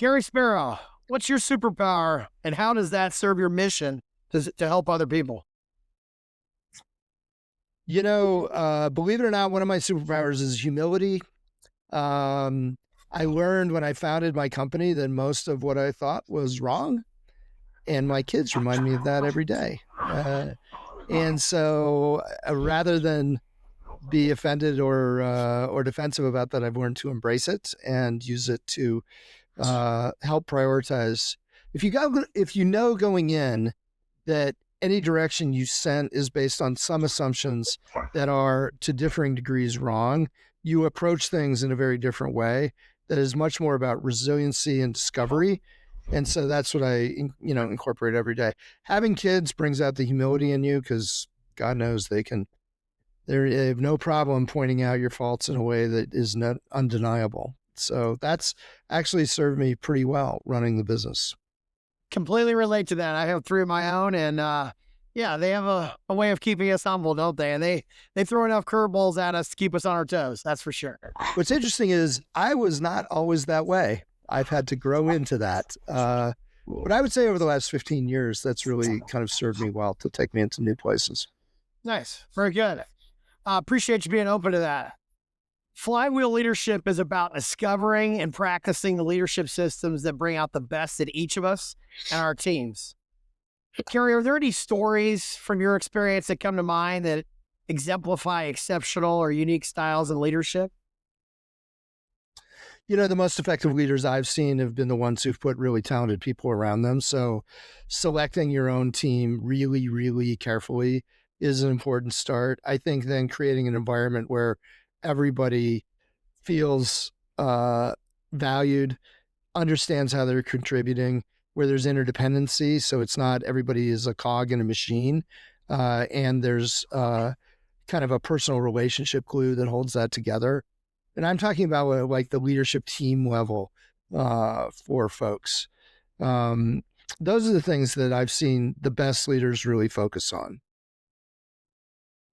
Cary Sparrow, what's your superpower and how does that serve your mission to help other people? Believe it or not, one of my superpowers is humility. I learned when I founded my company that most of what I thought was wrong, and my kids remind me of that every day. And so rather than be offended or defensive about that, I've learned to embrace it and use it to help prioritize. If you know going in that any direction you sent is based on some assumptions that are to differing degrees wrong, you approach things in a very different way that is much more about resiliency and discovery. And so that's what I, incorporate every day. Having kids brings out the humility in you because God knows they have no problem pointing out your faults in a way that is not undeniable. So that's actually served me pretty well running the business. Completely relate to that. I have three of my own, and they have a way of keeping us humble, don't they? And they throw enough curveballs at us to keep us on our toes. That's for sure. What's interesting is I was not always that way. I've had to grow into that. But I would say over the last 15 years, that's really kind of served me well to take me into new places. Nice. Very good. Appreciate you being open to that. Flywheel leadership is about discovering and practicing the leadership systems that bring out the best in each of us and our teams. Cary, are there any stories from your experience that come to mind that exemplify exceptional or unique styles in leadership? The most effective leaders I've seen have been the ones who've put really talented people around them. So selecting your own team really, really carefully is an important start. I think then creating an environment where everybody feels valued, understands how they're contributing, where there's interdependency. So it's not everybody is a cog in a machine. And there's kind of a personal relationship glue that holds that together. And I'm talking about like the leadership team level for folks. Those are the things that I've seen the best leaders really focus on.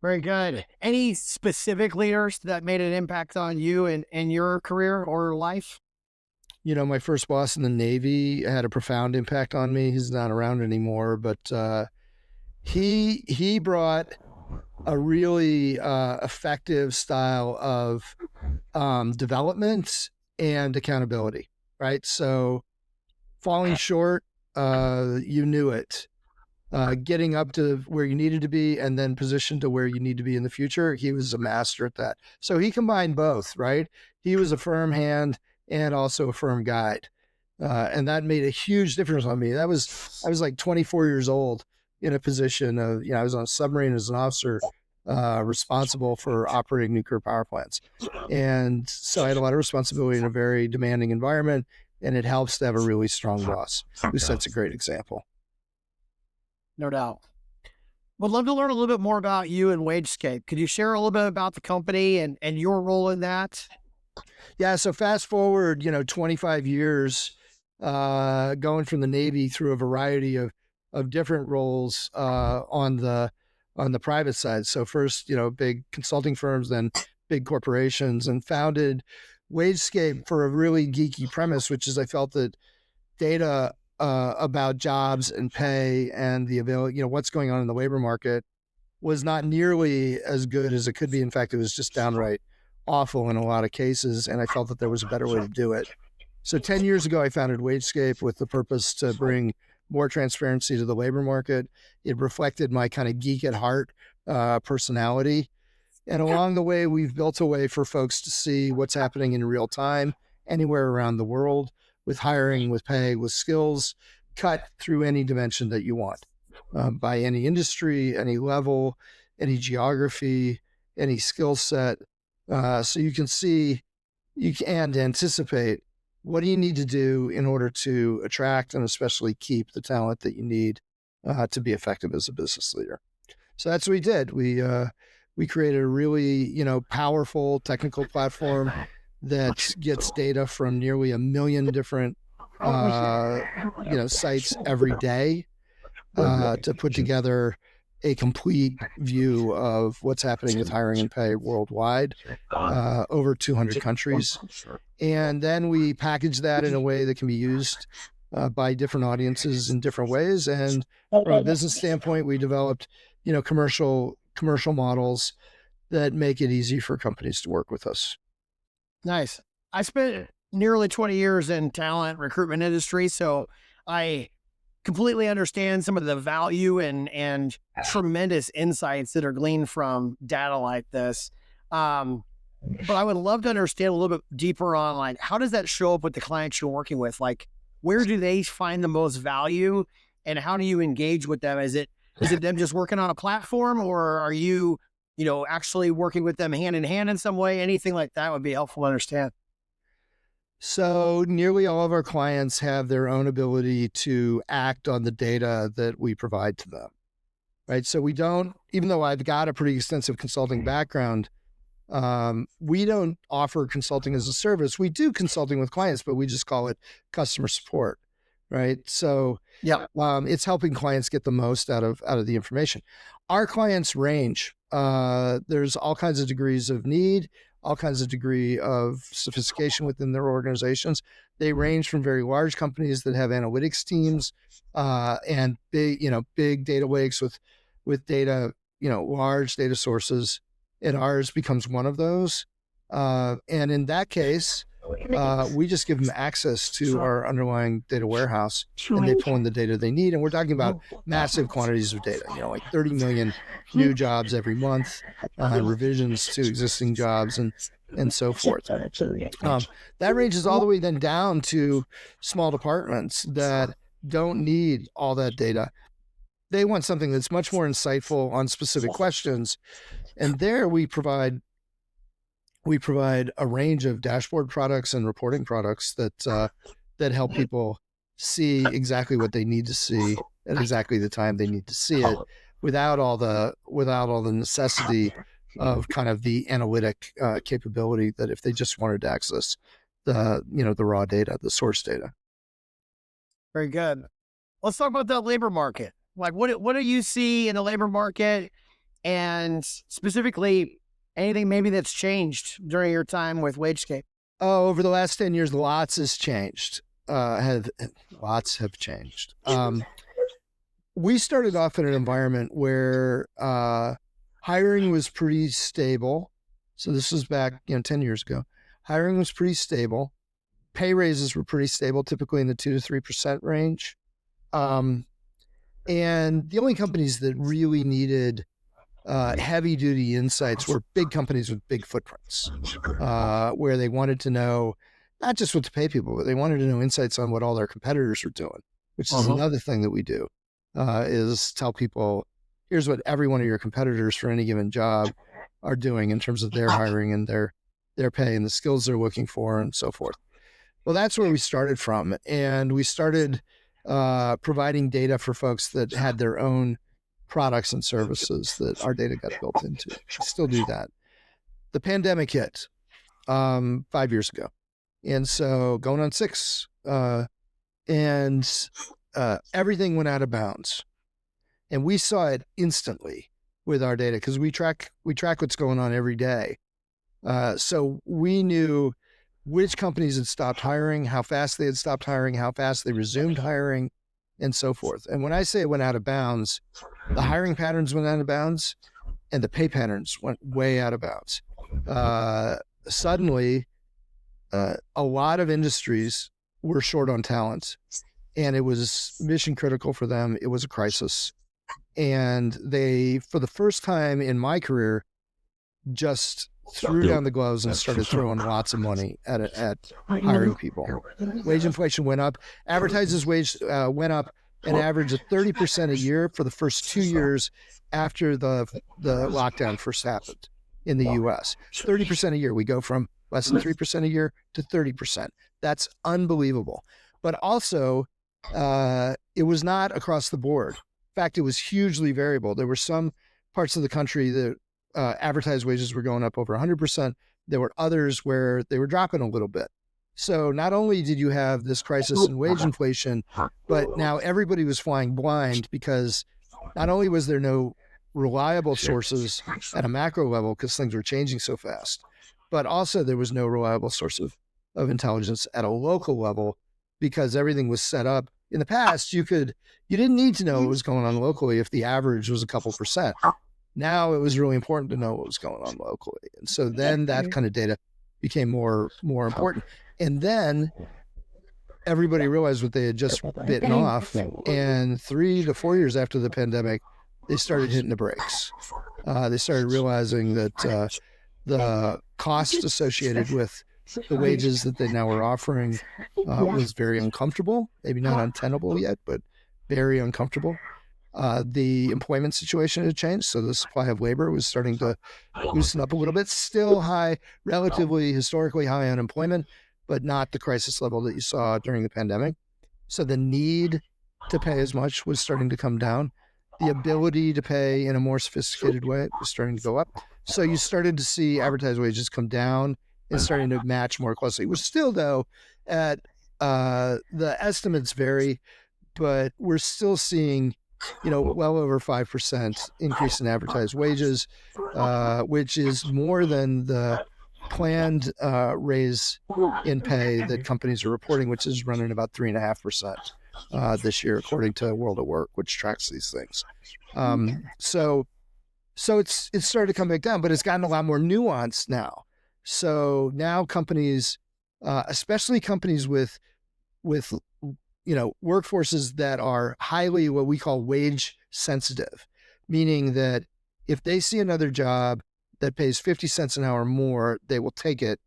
Very good. Any specific leaders that made an impact on you and your career or life? My first boss in the Navy had a profound impact on me. He's not around anymore, but he brought a really effective style of development and accountability, right? So falling short, you knew it. Getting up to where you needed to be and then positioned to where you need to be in the future. He was a master at that. So he combined both, right? He was a firm hand and also a firm guide. And that made a huge difference on me. I was like 24 years old in a position of, I was on a submarine as an officer, responsible for operating nuclear power plants. And so I had a lot of responsibility in a very demanding environment, and it helps to have a really strong boss who sets a great example. No doubt. Would love to learn a little bit more about you and WageScape. Could you share a little bit about the company and your role in that? Yeah. So fast forward, 25 years, going from the Navy through a variety of different roles, on the private side. So first, big consulting firms, then big corporations, and founded WageScape for a really geeky premise, which is I felt that data about jobs and pay and the ability, what's going on in the labor market was not nearly as good as it could be. In fact, it was just downright awful in a lot of cases. And I felt that there was a better way to do it. So 10 years ago, I founded WageScape with the purpose to bring more transparency to the labor market. It reflected my kind of geek at heart personality. And along the way, we've built a way for folks to see what's happening in real time anywhere around the world, with hiring, with pay, with skills, cut through any dimension that you want, by any industry, any level, any geography, any skill set. So you can see, you can anticipate what do you need to do in order to attract and especially keep the talent that you need to be effective as a business leader. So that's what we did. We created a really, powerful technical platform that gets data from nearly 1 million different, sites every day, to put together a complete view of what's happening with hiring and pay worldwide, over 200 countries. And then we package that in a way that can be used by different audiences in different ways. And from a business standpoint, we developed, commercial models that make it easy for companies to work with us. Nice. I spent nearly 20 years in talent recruitment industry, so I completely understand some of the value and tremendous insights that are gleaned from data like this. But I would love to understand a little bit deeper on, like, how does that show up with the clients you're working with? Like, where do they find the most value, and how do you engage with them? Is it them just working on a platform, or are you, actually working with them hand in hand in some way? Anything like that would be helpful to understand. So nearly all of our clients have their own ability to act on the data that we provide to them, right? So we don't, even though I've got a pretty extensive consulting background, we don't offer consulting as a service. We do consulting with clients, but we just call it customer support, right? So Yeah. it's helping clients get the most out of the information. Our clients range. There's all kinds of degrees of need, all kinds of degree of sophistication within their organizations. They range from very large companies that have analytics teams and big data lakes with data, large data sources. And ours becomes one of those. And in that case, we just give them access to our underlying data warehouse, and they pull in the data they need. And we're talking about massive quantities of data, like 30 million new jobs every month, revisions to existing jobs, and so forth. That ranges all the way then down to small departments that don't need all that data. They want something that's much more insightful on specific questions. And there we provide a range of dashboard products and reporting products that help people see exactly what they need to see at exactly the time they need to see it, without all the necessity of kind of the analytic capability that if they just wanted to access the raw data, the source data. Very good. Let's talk about the labor market. Like, what do you see in the labor market, and specifically anything maybe that's changed during your time with WageScape? Oh, over the last 10 years, lots has changed. Lots have changed. We started off in an environment where hiring was pretty stable. So this was back 10 years ago. Hiring was pretty stable. Pay raises were pretty stable, typically in the 2 to 3% range. And the only companies that really needed heavy duty insights were big companies with big footprints, where they wanted to know not just what to pay people, but they wanted to know insights on what all their competitors were doing, which is another thing that we do, is tell people, here's what every one of your competitors for any given job are doing in terms of their hiring and their pay and the skills they're looking for and so forth. Well, that's where we started from. And we started providing data for folks that had their own products and services that our data got built into. We still do that. The pandemic hit 5 years ago. And so going on 6, and everything went out of bounds. And we saw it instantly with our data because we track what's going on every day. So we knew which companies had stopped hiring, how fast they had stopped hiring, how fast they resumed hiring, and so forth. And when I say it went out of bounds, the hiring patterns went out of bounds and the pay patterns went way out of bounds. Suddenly, a lot of industries were short on talent, and it was mission critical for them. It was a crisis. And they, for the first time in my career, just threw down the gloves and started throwing lots of money at hiring people. Wage inflation went up. Advertisers' wage went up an average of 30% a year for the first 2 years after the lockdown first happened in the U.S. 30% a year. We go from less than 3% a year to 30%. That's unbelievable. But also, it was not across the board. In fact, it was hugely variable. There were some parts of the country that advertised wages were going up over 100%. There were others where they were dropping a little bit. So not only did you have this crisis in wage inflation, but now everybody was flying blind because not only was there no reliable sources at a macro level because things were changing so fast. But also there was no reliable source of intelligence at a local level because everything was set up. In the past, you didn't need to know what was going on locally if the average was a couple percent. Now it was really important to know what was going on locally. And so then that kind of data became more important. And then everybody realized what they had just bitten off. And 3 to 4 years after the pandemic, they started hitting the brakes. They started realizing that the cost associated with the wages that they now were offering was very uncomfortable, maybe not untenable yet, but very uncomfortable. The employment situation had changed, so the supply of labor was starting to loosen up a little bit. Still high, relatively historically high unemployment, but not the crisis level that you saw during the pandemic. So the need to pay as much was starting to come down. The ability to pay in a more sophisticated way was starting to go up. So you started to see advertised wages come down and starting to match more closely. We're still, though, at the estimates vary, but we're still seeing, well over 5% increase in advertised wages, which is more than the planned raise in pay that companies are reporting, which is running about 3.5% this year, according to World at Work, which tracks these things. So it's started to come back down, but it's gotten a lot more nuanced now. So now companies, especially companies with workforces that are highly what we call wage sensitive, meaning that if they see another job that pays 50 cents an hour more, they will take it,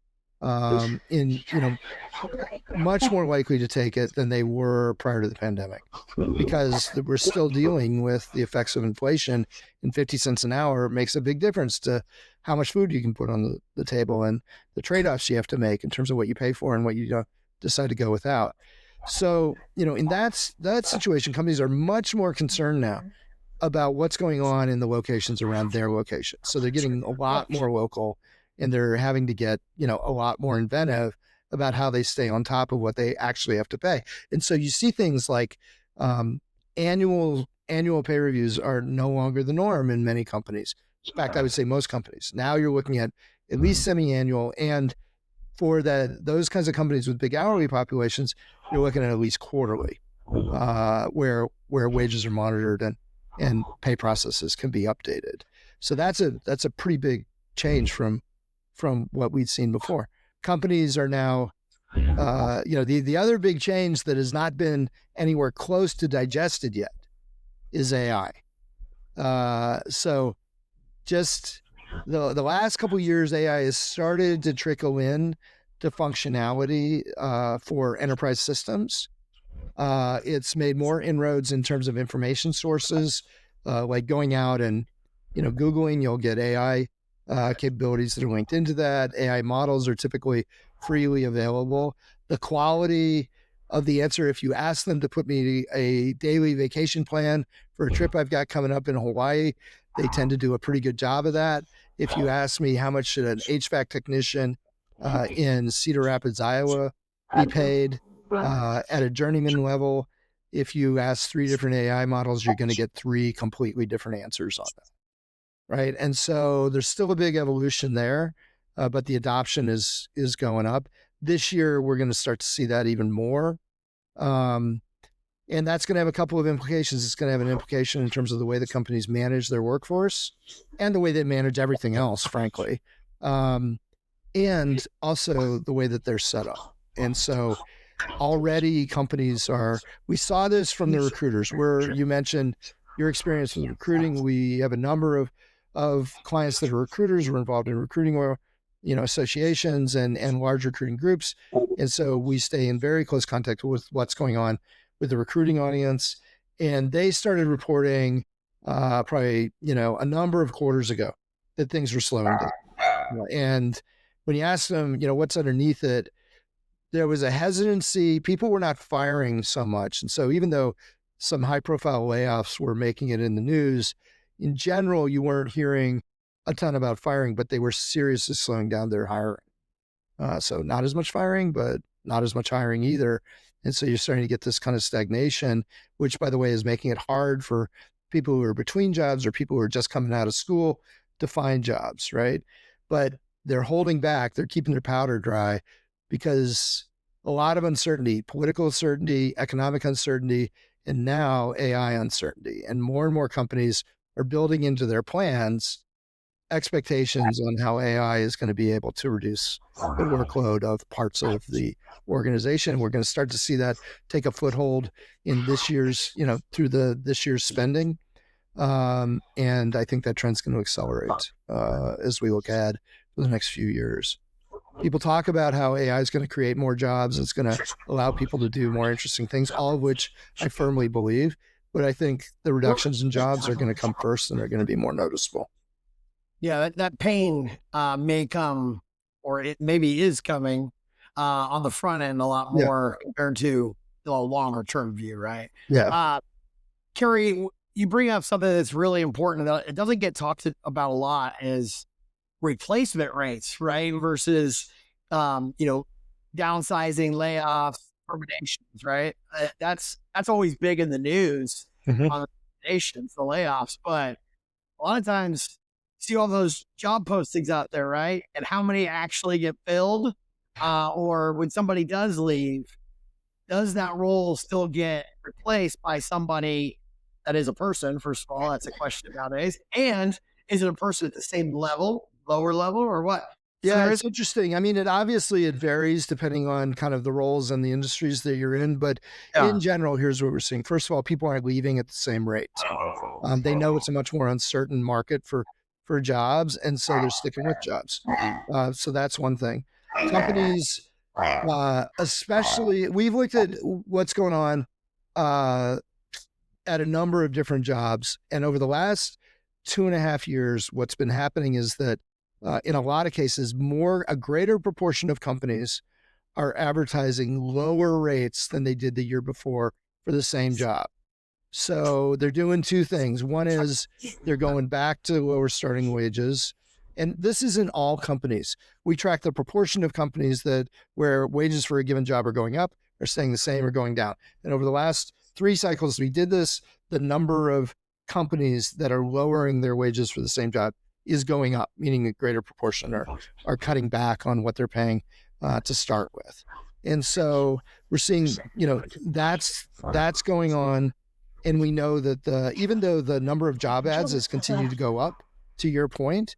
much more likely to take it than they were prior to the pandemic, because we're still dealing with the effects of inflation, and 50 cents an hour makes a big difference to how much food you can put on the table and the trade-offs you have to make in terms of what you pay for and what you decide to go without. So, in that situation, companies are much more concerned now about what's going on in the locations around their location. So they're getting a lot more local, and they're having to get, a lot more inventive about how they stay on top of what they actually have to pay. And so you see things like annual pay reviews are no longer the norm in many companies. In fact, I would say most companies. Now you're looking at least semi-annual, and for those kinds of companies with big hourly populations, you're looking at least quarterly, where wages are monitored and pay processes can be updated. So that's a pretty big change from what we'd seen before. Companies are now, the other big change that has not been anywhere close to digested yet is AI. So just the last couple of years, AI has started to trickle in to functionality for enterprise systems. It's made more inroads in terms of information sources, like going out and, Googling, you'll get AI capabilities that are linked into that. AI models are typically freely available. The quality of the answer, if you ask them to put me a daily vacation plan for a trip I've got coming up in Hawaii, they tend to do a pretty good job of that. If you ask me how much should an HVAC technician in Cedar Rapids, Iowa be paid at a journeyman level, if you ask 3 different AI models, you're going to get 3 completely different answers on that. Right. And so there's still a big evolution there, but the adoption is going up. This year, we're going to start to see that even more. And that's going to have a couple of implications. It's going to have an implication in terms of the way the companies manage their workforce and the way they manage everything else, frankly. And also the way that they're set up. And so already companies we saw this from the recruiters, where you mentioned your experience with recruiting. We have a number of clients that are recruiters. We're involved in recruiting associations and large recruiting groups. And so we stay in very close contact with what's going on with the recruiting audience. And they started reporting probably, a number of quarters ago that things were slowing down. And when you ask them, what's underneath it, there was a hesitancy. People were not firing so much. And so even though some high profile layoffs were making it in the news, in general, you weren't hearing a ton about firing, but they were seriously slowing down their hiring. So not as much firing, but not as much hiring either. And so you're starting to get this kind of stagnation, which, by the way, is making it hard for people who are between jobs or people who are just coming out of school to find jobs, right? But they're holding back, they're keeping their powder dry because a lot of uncertainty, political uncertainty, economic uncertainty, and now AI uncertainty. And more companies are building into their plans expectations on how AI is going to be able to reduce the workload of parts of the organization. We're going to start to see that take a foothold in this year's, through this year's spending. And I think that trend's going to accelerate as we look ahead for the next few years. People talk about how AI is going to create more jobs. It's going to allow people to do more interesting things, all of which I firmly believe. But I think the reductions in jobs are going to come first and they're going to be more noticeable. Yeah, that pain may come, or it maybe is coming on the front end a lot more compared to the longer term view, right? Yeah. Cary, you bring up something that's really important that it doesn't get talked about a lot is replacement rates, right? Versus, downsizing, layoffs, terminations, right? That's always big in the news on the terminations, the layoffs, but a lot of times see all those job postings out there, right? And how many actually get filled? Or when somebody does leave, does that role still get replaced by somebody that is a person? First of all, that's a question nowadays. And is it a person at the same level, lower level, or what? Yeah, it's interesting. I mean, it varies depending on kind of the roles and the industries that you're in. But in general, here's what we're seeing. First of all, people aren't leaving at the same rate. They know it's a much more uncertain market for jobs, and so they're sticking with jobs. So that's one thing. Companies, especially, we've looked at what's going on at a number of different jobs, and over the last 2.5 years, what's been happening is that in a lot of cases, a greater proportion of companies are advertising lower rates than they did the year before for the same job. So they're doing two things. One is they're going back to lower starting wages. And this isn't all companies. We track the proportion of companies where wages for a given job are going up, are staying the same, or going down. And over the last 3 cycles we did this, the number of companies that are lowering their wages for the same job is going up, meaning a greater proportion are cutting back on what they're paying to start with. And so we're seeing, that's going on. And we know that even though the number of job ads has continued to go up, to your point,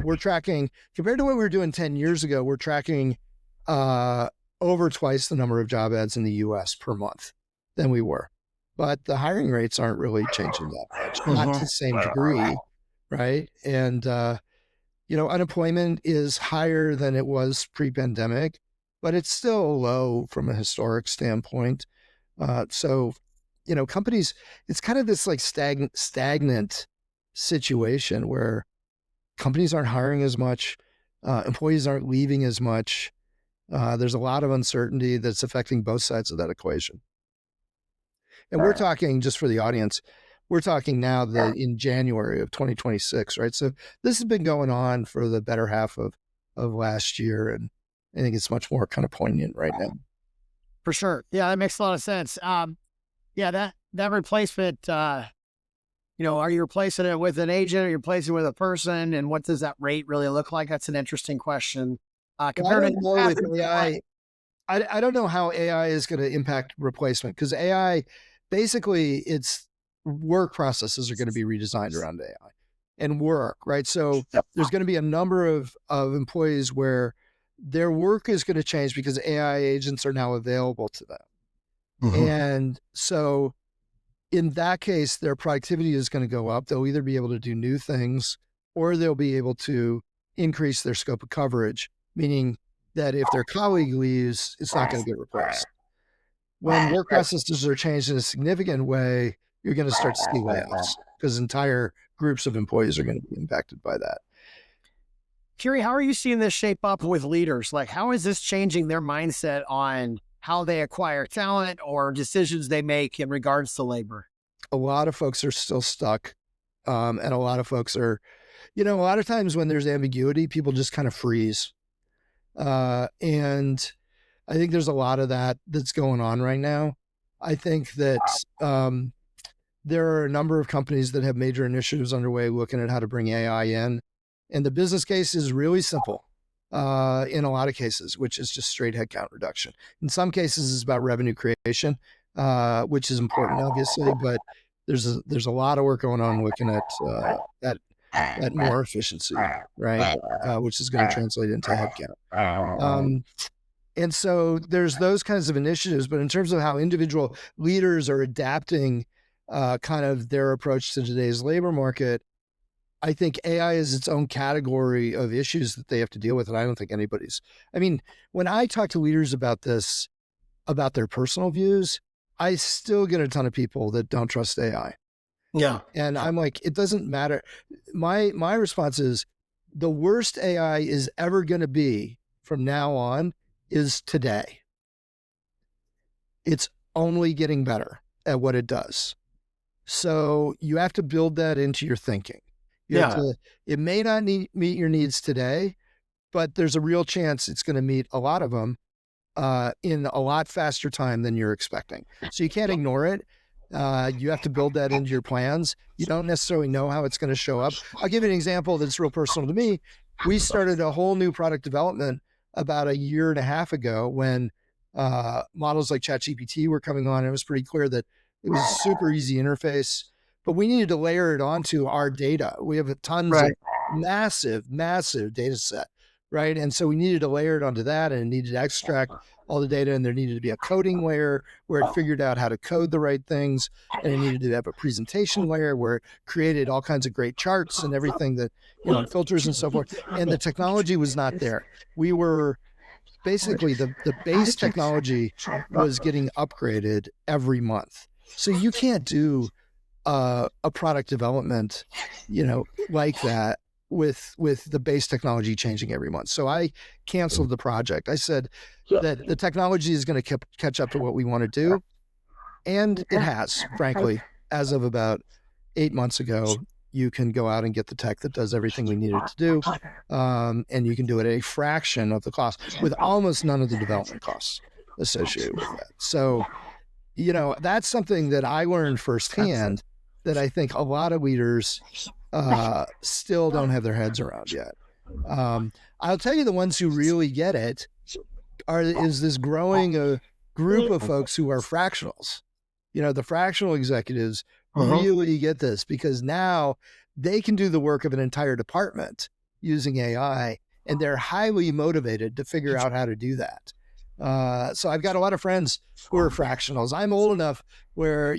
we're tracking, compared to what we were doing 10 years ago, we're tracking over twice the number of job ads in the US per month than we were. But the hiring rates aren't really changing that much, not to the same degree, right? And, unemployment is higher than it was pre-pandemic, but it's still low from a historic standpoint. So, companies, it's kind of this like stagnant situation where companies aren't hiring as much, employees aren't leaving as much. There's a lot of uncertainty that's affecting both sides of that equation. And we're talking, just for the audience, we're talking now in January of 2026, right? So this has been going on for the better half of last year. And I think it's much more kind of poignant right now. For sure. Yeah, that makes a lot of sense. That replacement, are you replacing it with an agent? Are you replacing it with a person? And what does that rate really look like? That's an interesting question. Compared to AI, I don't know how AI is going to impact replacement, because AI, basically, its work processes are going to be redesigned around AI and work, right? So there's going to be a number of employees where their work is going to change because AI agents are now available to them. And so in that case, their productivity is going to go up. They'll either be able to do new things or they'll be able to increase their scope of coverage, meaning that if their colleague leaves, it's not going to get replaced. When work processes are changed in a significant way, you're going to start to see layoffs because entire groups of employees are going to be impacted by that. Cary, how are you seeing this shape up with leaders? Like, how is this changing their mindset on how they acquire talent or decisions they make in regards to labor? A lot of folks are still stuck. And a lot of folks are, a lot of times when there's ambiguity, people just kind of freeze. And I think there's a lot of that's going on right now. I think that there are a number of companies that have major initiatives underway looking at how to bring AI in. And the business case is really simple in a lot of cases, which is just straight headcount reduction. In some cases, it's about revenue creation, which is important, obviously, but there's a lot of work going on looking at more efficiency, right? Which is going to translate into headcount. And so there's those kinds of initiatives, but in terms of how individual leaders are adapting kind of their approach to today's labor market, I think AI is its own category of issues that they have to deal with. And I don't think when I talk to leaders about this, about their personal views, I still get a ton of people that don't trust AI. Yeah. And I'm like, it doesn't matter. My response is the worst AI is ever going to be from now on is today. It's only getting better at what it does. So you have to build that into your thinking. It may not meet your needs today, but there's a real chance it's going to meet a lot of them in a lot faster time than you're expecting. So you can't ignore it. You have to build that into your plans. You don't necessarily know how it's going to show up. I'll give you an example that's real personal to me. We started a whole new product development about a year and a half ago when models like ChatGPT were coming on. It was pretty clear that it was a super easy interface, but we needed to layer it onto our data. We have tons of massive data set, right? And so we needed to layer it onto that, and it needed to extract all the data, and there needed to be a coding layer where it figured out how to code the right things, and it needed to have a presentation layer where it created all kinds of great charts and everything that, and filters and so forth. And the technology was not there. We were basically, the base technology was getting upgraded every month. So you can't do a product development, like that with the base technology changing every month. So I canceled the project. I said that the technology is going to catch up to what we want to do. And it has, frankly, as of about 8 months ago. You can go out and get the tech that does everything we needed to do. And you can do it at a fraction of the cost with almost none of the development costs associated with that. So, that's something that I learned firsthand that I think a lot of leaders still don't have their heads around yet. I'll tell you, the ones who really get it is this growing group of folks who are fractionals. The fractional executives really get this because now they can do the work of an entire department using AI, and they're highly motivated to figure out how to do that. So I've got a lot of friends who are fractionals. I'm old enough where,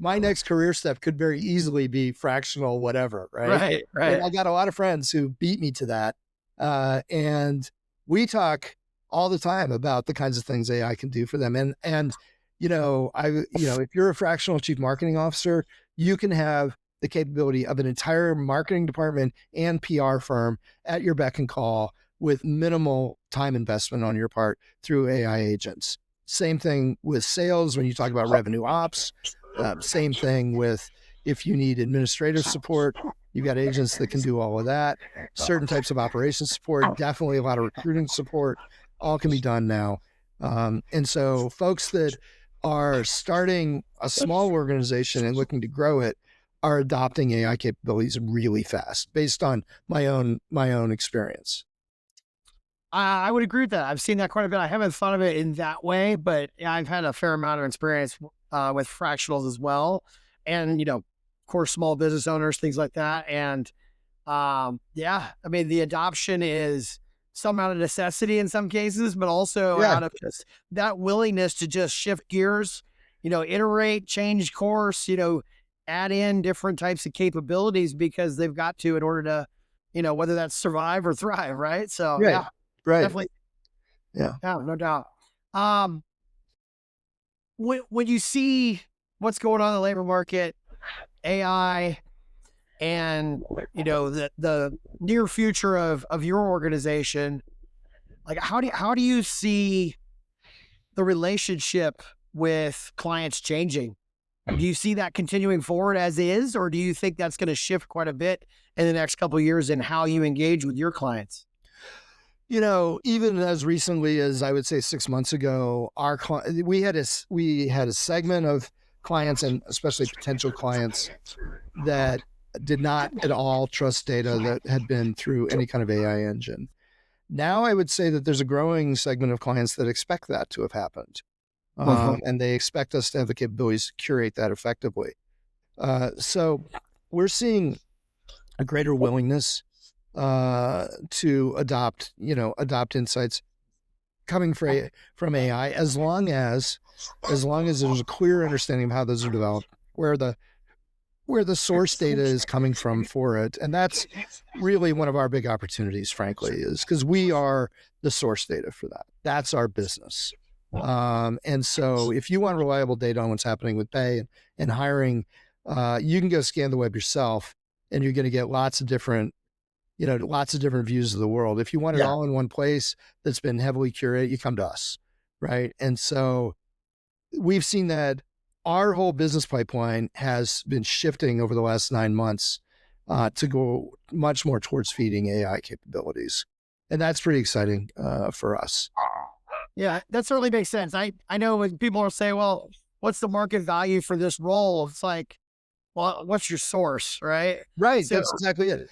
my next career step could very easily be fractional, whatever. Right. And I got a lot of friends who beat me to that. And we talk all the time about the kinds of things AI can do for them. And if you're a fractional chief marketing officer, you can have the capability of an entire marketing department and PR firm at your beck and call with minimal time investment on your part through AI agents. Same thing with sales when you talk about revenue ops. Same thing with if you need administrative support, you've got agents that can do all of that. Certain types of operations support, definitely a lot of recruiting support, all can be done now. And so folks that are starting a small organization and looking to grow it are adopting AI capabilities really fast based on my own experience. I would agree with that. I've seen that quite a bit. I haven't thought of it in that way, but I've had a fair amount of experience with fractionals as well. And, of course, small business owners, things like that. And the adoption is some out of necessity in some cases, but also out of just that willingness to just shift gears, iterate, change course, add in different types of capabilities because they've got to in order to, whether that's survive or thrive, right? So, Right. definitely. Yeah, no doubt. When you see what's going on in the labor market, AI, and the near future of your organization, like how do you see the relationship with clients changing? Do you see that continuing forward as is, or do you think that's going to shift quite a bit in the next couple of years in how you engage with your clients? Even as recently as I would say 6 months ago, we had a segment clients, and especially potential clients, that did not at all trust data that had been through any kind of AI engine. Now I would say that there's a growing segment of clients that expect that to have happened. And they expect us to have the capabilities to curate that effectively. So we're seeing a greater willingness to adopt insights coming from AI, as long as there's a clear understanding of how those are developed, where the source data is coming from for it. And that's really one of our big opportunities, frankly, is because we are the source data for that. That's our business. And so if you want reliable data on what's happening with pay and hiring, you can go scan the web yourself, and you're going to get lots of different views of the world. If you want it all in one place that's been heavily curated, you come to us, right? And so we've seen that our whole business pipeline has been shifting over the last 9 months to go much more towards feeding AI capabilities. And that's pretty exciting for us. Yeah, that certainly makes sense. I know when people are saying, well, what's the market value for this role? It's like, well, what's your source, right? Right. So, That's exactly it.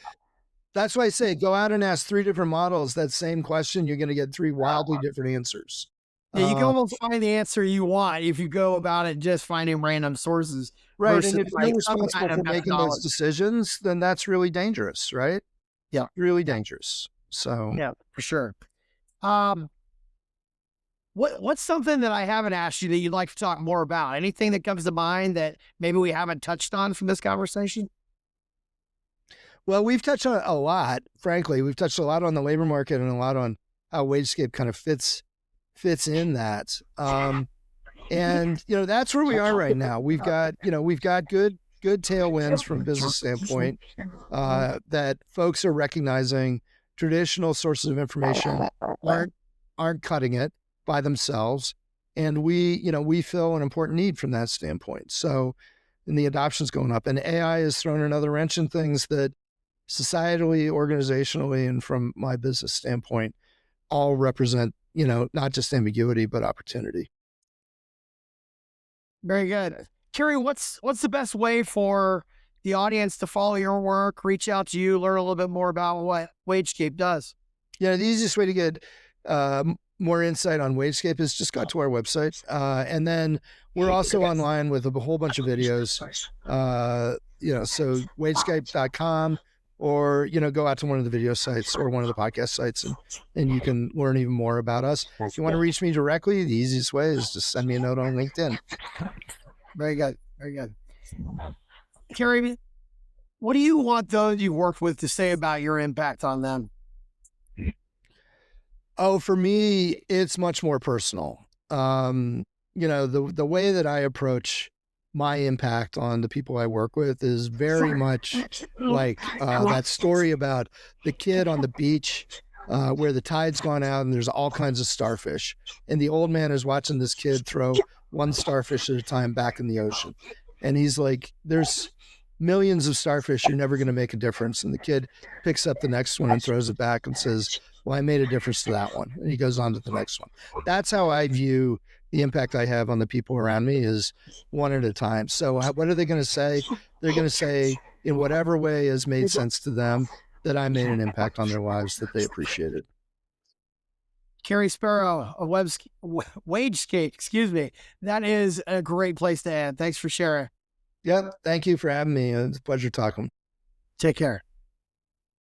That's why I say go out and ask 3 different models that same question. You're going to get 3 wildly different answers. yeah, you can almost find the answer you want if you go about it just finding random sources. Right. Versus And if like you're responsible for making those decisions, then that's really dangerous, right? Yeah. Really dangerous. So yeah, for sure. What's something that I haven't asked you that you'd like to talk more about? Anything that comes to mind that maybe we haven't touched on from this conversation? Well, we've touched on it a lot, frankly. We've touched a lot on the labor market and a lot on how WageScape kind of fits in that. And that's where we are right now. We've got good tailwinds from a business standpoint, that folks are recognizing traditional sources of information aren't cutting it by themselves. And we fill an important need from that standpoint. So, and the adoption's going up, and AI has thrown another wrench in things that societally, organizationally, and from my business standpoint, all represent, not just ambiguity, but opportunity. Very good. Cary, what's the best way for the audience to follow your work, reach out to you, learn a little bit more about what WageScape does? Yeah, the easiest way to get more insight on WageScape is just go to our website. And then we're also online with a whole bunch of videos. So wagescape.com, or, go out to one of the video sites or one of the podcast sites, and you can learn even more about us. If you want to reach me directly, the easiest way is just send me a note on LinkedIn. Very good. Very good. Cary, what do you want those you've worked with to say about your impact on them? Oh, for me, it's much more personal. The way that I approach my impact on the people I work with is very much like that story about the kid on the beach where the tide's gone out and there's all kinds of starfish. And the old man is watching this kid throw one starfish at a time back in the ocean. And he's like, there's millions of starfish, you're never going to make a difference. And the kid picks up the next one and throws it back and says, well, I made a difference to that one. And he goes on to the next one. That's how I view the impact I have on the people around me, is one at a time. So what are they going to say? They're going to say, in whatever way has made sense to them, that I made an impact on their lives that they appreciated. Cary Sparrow of WageScape, excuse me. That is a great place to end. Thanks for sharing. Yep. Thank you for having me. It's a pleasure talking. Take care.